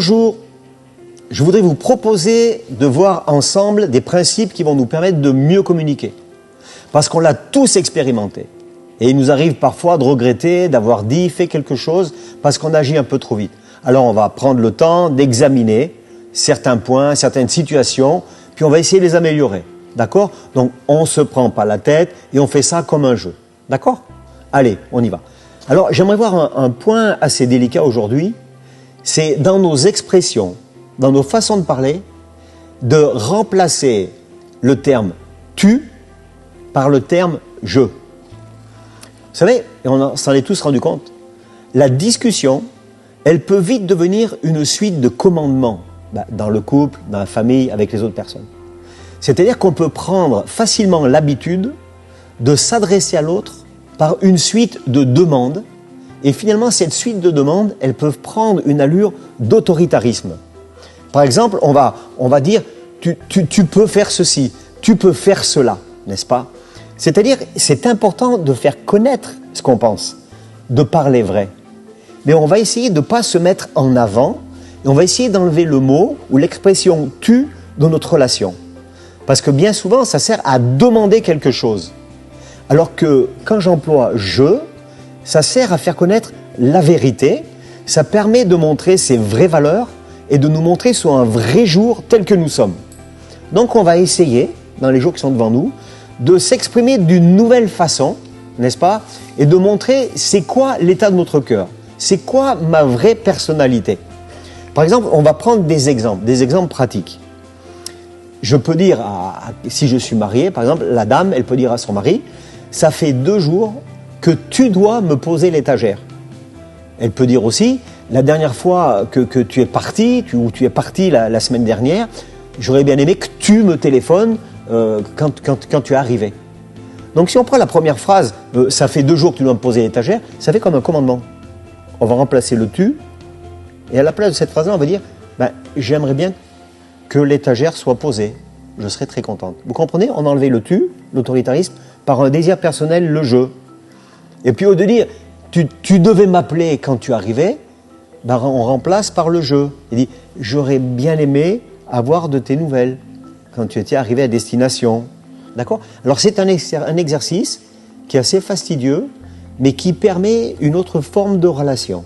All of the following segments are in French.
Bonjour, je voudrais vous proposer de voir ensemble des principes qui vont nous permettre de mieux communiquer. Parce qu'on l'a tous expérimenté. Et il nous arrive parfois de regretter d'avoir dit, fait quelque chose parce qu'on agit un peu trop vite. Alors on va prendre le temps d'examiner certains points, certaines situations, puis on va essayer de les améliorer. D'accord? Donc on ne se prend pas la tête et on fait ça comme un jeu. D'accord? Allez, on y va. Alors j'aimerais voir un point assez délicat aujourd'hui. C'est dans nos expressions, dans nos façons de parler, de remplacer le terme « tu » par le terme « je ». Vous savez, et on s'en est tous rendu compte, la discussion, elle peut vite devenir une suite de commandements dans le couple, dans la famille, avec les autres personnes. C'est-à-dire qu'on peut prendre facilement l'habitude de s'adresser à l'autre par une suite de demandes. Et finalement, cette suite de demandes, elles peuvent prendre une allure d'autoritarisme. Par exemple, on va dire tu peux faire ceci, tu peux faire cela, n'est-ce pas? C'est-à-dire, c'est important de faire connaître ce qu'on pense, de parler vrai. Mais on va essayer de ne pas se mettre en avant et on va essayer d'enlever le mot ou l'expression « tu » dans notre relation. Parce que bien souvent, ça sert à demander quelque chose. Alors que quand j'emploie « je », ça sert à faire connaître la vérité, ça permet de montrer ses vraies valeurs et de nous montrer sur un vrai jour tel que nous sommes. Donc on va essayer, dans les jours qui sont devant nous, de s'exprimer d'une nouvelle façon, n'est-ce pas? Et de montrer c'est quoi l'état de notre cœur, c'est quoi ma vraie personnalité. Par exemple, on va prendre des exemples pratiques. Je peux dire, si je suis marié, par exemple, la dame, elle peut dire à son mari, ça fait 2 jours que tu dois me poser l'étagère. Elle peut dire aussi, la dernière fois que tu es parti, ou tu es parti la semaine dernière, j'aurais bien aimé que tu me téléphones quand tu es arrivé. Donc si on prend la première phrase, ça fait 2 jours que tu dois me poser l'étagère, ça fait comme un commandement. On va remplacer le tu, et à la place de cette phrase-là, on va dire, j'aimerais bien que l'étagère soit posée. Je serais très contente. Vous comprenez? On a enlevé le tu, l'autoritarisme, par un désir personnel, le je. Et puis au lieu de dire tu devais m'appeler quand tu arrivais, on remplace par le je. Il dit j'aurais bien aimé avoir de tes nouvelles quand tu étais arrivé à destination. D'accord? Alors c'est un exercice qui est assez fastidieux, mais qui permet une autre forme de relation,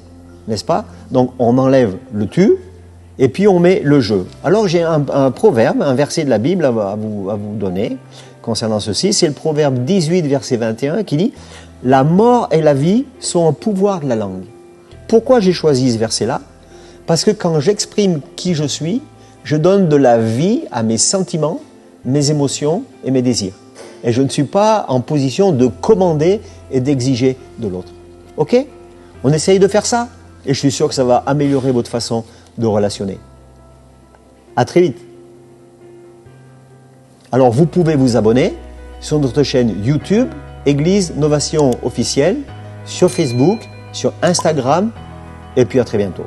n'est-ce pas? Donc on enlève le tu et puis on met le je. Alors j'ai un proverbe, un verset de la Bible à vous donner concernant ceci. C'est le proverbe 18, verset 21 qui dit « La mort et la vie sont au pouvoir de la langue ». Pourquoi j'ai choisi ce verset-là? Parce que quand j'exprime qui je suis, je donne de la vie à mes sentiments, mes émotions et mes désirs. Et je ne suis pas en position de commander et d'exiger de l'autre. Ok? On essaye de faire ça et je suis sûr que ça va améliorer votre façon de relationner. À très vite. Alors vous pouvez vous abonner sur notre chaîne YouTube, Église Novation Officielle, sur Facebook, sur Instagram, et puis à très bientôt.